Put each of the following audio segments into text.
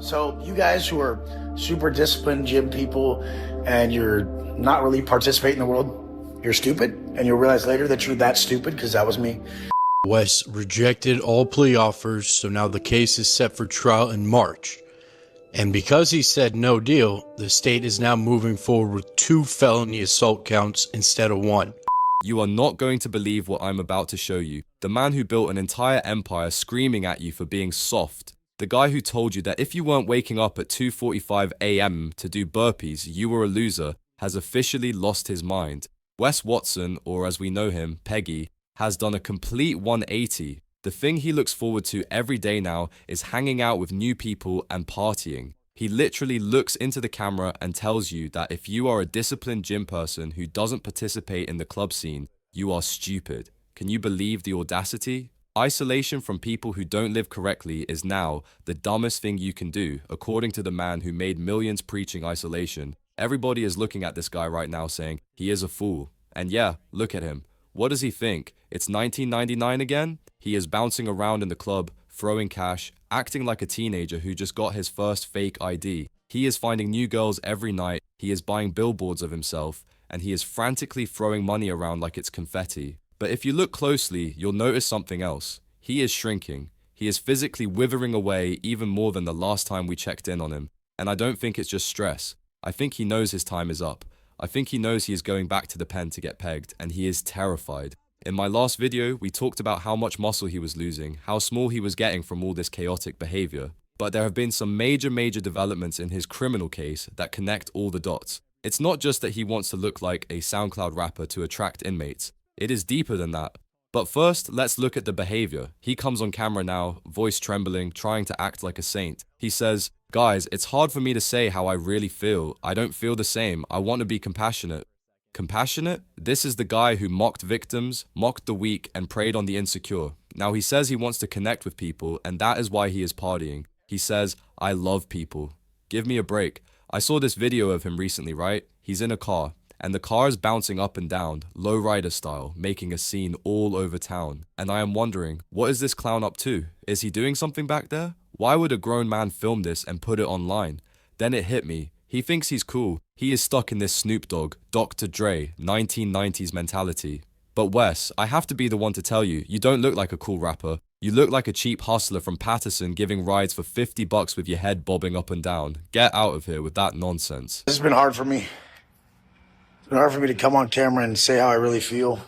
So you guys who are super disciplined gym people and you're not really participating in the world, you're stupid, and you'll realize later that you're that stupid, because that was me. Wes rejected all plea offers, so now the case is set for trial in March. And because he said no deal, the state is now moving forward with 2 felony assault counts instead of 1. You are not going to believe what I'm about to show you. The man who built an entire empire screaming at you for being soft. The guy who told you that if you weren't waking up at 2:45 a.m. to do burpees, you were a loser, has officially lost his mind. Wes Watson, or as we know him, Peggy, has done a complete 180. The thing he looks forward to every day now is hanging out with new people and partying. He literally looks into the camera and tells you that if you are a disciplined gym person who doesn't participate in the club scene, you are stupid. Can you believe the audacity? Isolation from people who don't live correctly is now the dumbest thing you can do, according to the man who made millions preaching isolation. Everybody is looking at this guy right now saying, he is a fool. And yeah, look at him. What does he think? It's 1999 again? He is bouncing around in the club, throwing cash, acting like a teenager who just got his first fake ID. He is finding new girls every night, he is buying billboards of himself, and he is frantically throwing money around like it's confetti. But if you look closely, you'll notice something else. He is shrinking. He is physically withering away even more than the last time we checked in on him. And I don't think it's just stress. I think he knows his time is up. I think he knows he is going back to the pen to get pegged, and he is terrified. In my last video, we talked about how much muscle he was losing, how small he was getting from all this chaotic behavior. But there have been some major developments in his criminal case that connect all the dots. It's not just that he wants to look like a SoundCloud rapper to attract inmates. It is deeper than that. But first, let's look at the behavior. He comes on camera now, voice trembling, trying to act like a saint. He says, "Guys, it's hard for me to say how I really feel. I don't feel the same. I want to be compassionate." Compassionate? This is the guy who mocked victims, mocked the weak, and preyed on the insecure. Now he says he wants to connect with people, and that is why he is partying. He says, "I love people." Give me a break. I saw this video of him recently, right? He's in a car, and the car is bouncing up and down, lowrider style, making a scene all over town. And I am wondering, what is this clown up to? Is he doing something back there? Why would a grown man film this and put it online? Then it hit me. He thinks he's cool. He is stuck in this Snoop Dogg, Dr. Dre, 1990s mentality. But Wes, I have to be the one to tell you, you don't look like a cool rapper. You look like a cheap hustler from Patterson giving rides for $50 with your head bobbing up and down. Get out of here with that nonsense. This has been hard for me. It's been hard for me to come on camera and say how I really feel.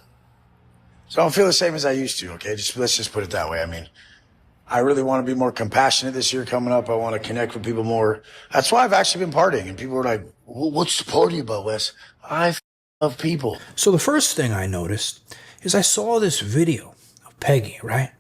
So I don't feel the same as I used to, okay? Let's just put it that way. I mean, I really want to be more compassionate this year coming up. I want to connect with people more. That's why I've actually been partying. And people are like, well, what's the party about, Wes? I love people. So the first thing I noticed is I saw this video of Peggy, right?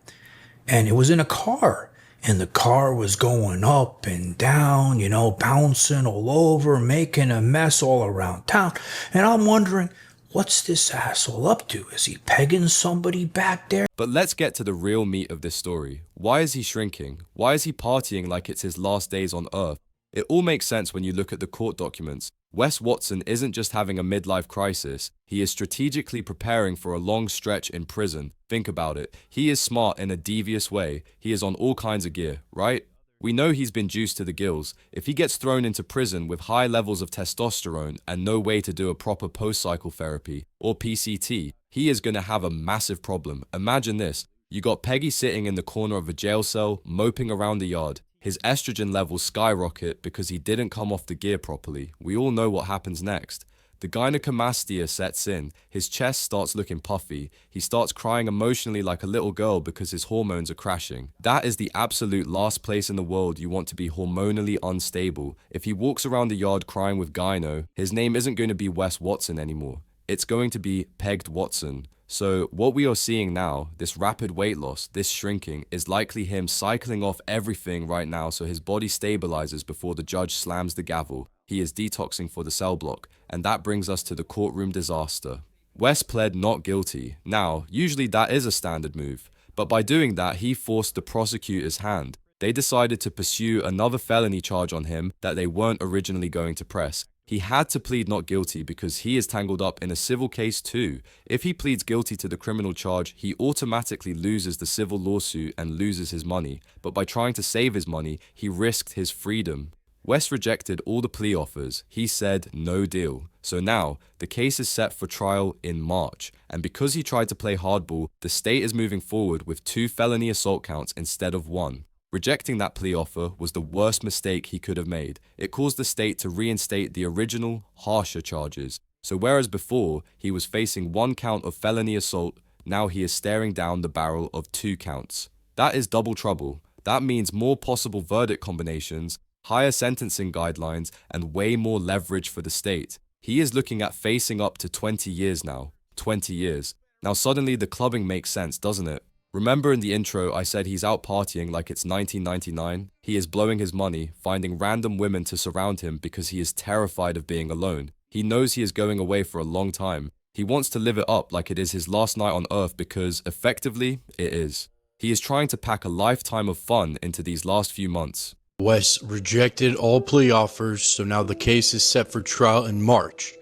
And it was in a car. And the car was going up and down, you know, bouncing all over, making a mess all around town. And I'm wondering, what's this asshole up to? Is he pegging somebody back there? But let's get to the real meat of this story. Why is he shrinking? Why is he partying like it's his last days on Earth? It all makes sense when you look at the court documents. Wes Watson isn't just having a midlife crisis, he is strategically preparing for a long stretch in prison. Think about it. He is smart in a devious way. He is on all kinds of gear, right? We know he's been juiced to the gills. If he gets thrown into prison with high levels of testosterone and no way to do a proper post-cycle therapy, or PCT, he is going to have a massive problem. Imagine this. You got Peggy sitting in the corner of a jail cell, moping around the yard. His estrogen levels skyrocket because he didn't come off the gear properly. We all know what happens next. The gynecomastia sets in, his chest starts looking puffy, he starts crying emotionally like a little girl because his hormones are crashing. That is the absolute last place in the world you want to be hormonally unstable. If he walks around the yard crying with gyno, his name isn't going to be Wes Watson anymore. It's going to be Pegged Watson. So what we are seeing now, this rapid weight loss, this shrinking, is likely him cycling off everything right now so his body stabilizes before the judge slams the gavel. He is detoxing for the cell block, and that brings us to the courtroom disaster. Wes pled not guilty. Now, usually that is a standard move, but by doing that, he forced the prosecutor's hand. They decided to pursue another felony charge on him that they weren't originally going to press. He had to plead not guilty because he is tangled up in a civil case too. If he pleads guilty to the criminal charge, he automatically loses the civil lawsuit and loses his money. But by trying to save his money, he risked his freedom. Wes rejected all the plea offers. He said no deal. So now, the case is set for trial in March. And because he tried to play hardball, the state is moving forward with 2 felony assault counts instead of 1. Rejecting that plea offer was the worst mistake he could have made. It caused the state to reinstate the original, harsher charges. So whereas before he was facing 1 count of felony assault, now he is staring down the barrel of 2 counts. That is double trouble. That means more possible verdict combinations, higher sentencing guidelines, and way more leverage for the state. He is looking at facing up to 20 years now. 20 years. Now suddenly the clubbing makes sense, doesn't it? Remember in the intro I said he's out partying like it's 1999? He is blowing his money, finding random women to surround him because he is terrified of being alone. He knows he is going away for a long time. He wants to live it up like it is his last night on earth because, effectively, it is. He is trying to pack a lifetime of fun into these last few months. Wes rejected all plea offers, so now the case is set for trial in March.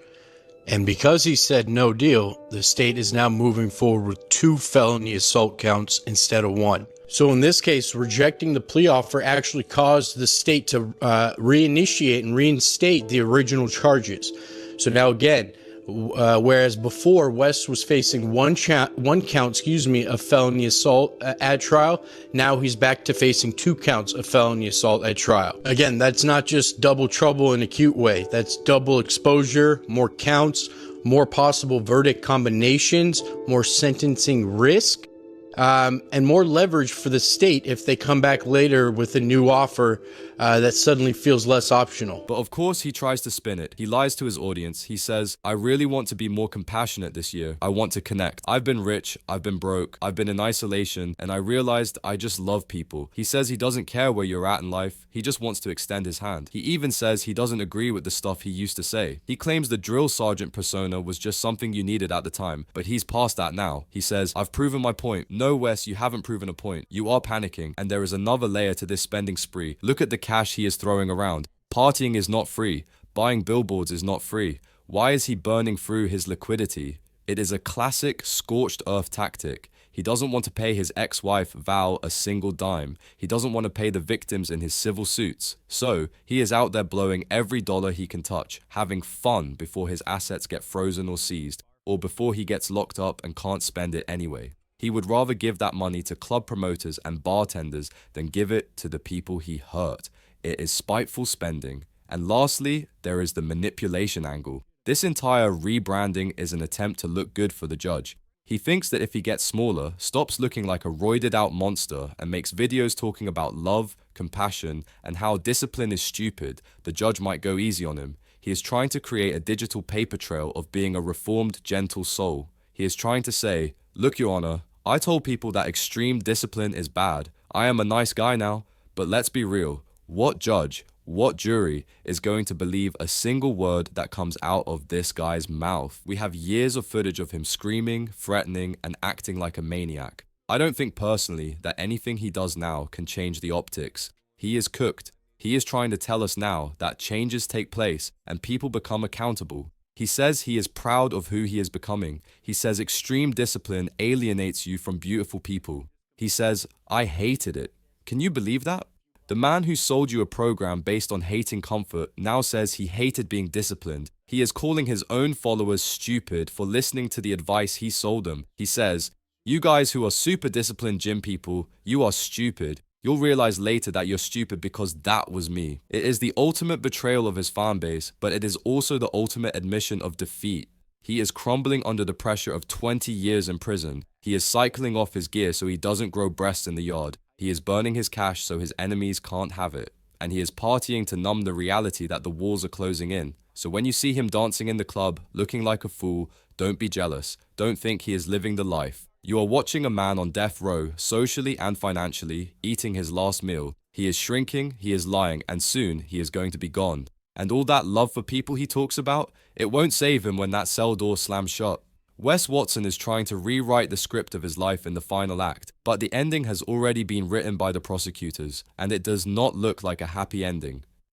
And because he said no deal, the state is now moving forward with 2 felony assault counts instead of 1. So in this case, rejecting the plea offer actually caused the state to reinitiate and reinstate the original charges. So now again, whereas before Wes was facing one count, of felony assault at trial, now he's back to facing 2 counts of felony assault at trial. Again, that's not just double trouble in a cute way. That's double exposure, more counts, more possible verdict combinations, more sentencing risk, and more leverage for the state if they come back later with a new offer that suddenly feels less optional. But of course he tries to spin it. He lies to his audience. He says, I really want to be more compassionate this year. I want to connect. I've been rich, I've been broke, I've been in isolation, and I realized I just love people. He says he doesn't care where you're at in life. He just wants to extend his hand. He even says he doesn't agree with the stuff he used to say. He claims the drill sergeant persona was just something you needed at the time, but he's past that now. He says, I've proven my point. No, Wes, you haven't proven a point. You are panicking, and there is another layer to this spending spree. Look at the cash he is throwing around. Partying is not free. Buying billboards is not free. Why is he burning through his liquidity? It is a classic scorched earth tactic. He doesn't want to pay his ex-wife Val a single dime. He doesn't want to pay the victims in his civil suits. So, he is out there blowing every dollar he can touch, having fun before his assets get frozen or seized, or before he gets locked up and can't spend it anyway. He would rather give that money to club promoters and bartenders than give it to the people he hurt. It is spiteful spending. And lastly, there is the manipulation angle. This entire rebranding is an attempt to look good for the judge. He thinks that if he gets smaller, stops looking like a roided out monster, and makes videos talking about love, compassion, and how discipline is stupid, the judge might go easy on him. He is trying to create a digital paper trail of being a reformed, gentle soul. He is trying to say, look, Your Honor, I told people that extreme discipline is bad. I am a nice guy now, but let's be real. What judge, what jury is going to believe a single word that comes out of this guy's mouth? We have years of footage of him screaming, threatening, and acting like a maniac. I don't think personally that anything he does now can change the optics. He is cooked. He is trying to tell us now that changes take place and people become accountable. He says he is proud of who he is becoming. He says extreme discipline alienates you from beautiful people. He says, I hated it. Can you believe that? The man who sold you a program based on hating comfort now says he hated being disciplined. He is calling his own followers stupid for listening to the advice he sold them. He says, you guys who are super disciplined gym people, you are stupid. You'll realize later that you're stupid because that was me. It is the ultimate betrayal of his fan base, but it is also the ultimate admission of defeat. He is crumbling under the pressure of 20 years in prison. He is cycling off his gear so he doesn't grow breasts in the yard. He is burning his cash so his enemies can't have it. And he is partying to numb the reality that the walls are closing in. So when you see him dancing in the club, looking like a fool, don't be jealous. Don't think he is living the life. You are watching a man on death row, socially and financially, eating his last meal. He is shrinking, he is lying, and soon he is going to be gone. And all that love for people he talks about, it won't save him when that cell door slams shut. Wes Watson is trying to rewrite the script of his life in the final act, but the ending has already been written by the prosecutors, and it does not look like a happy ending.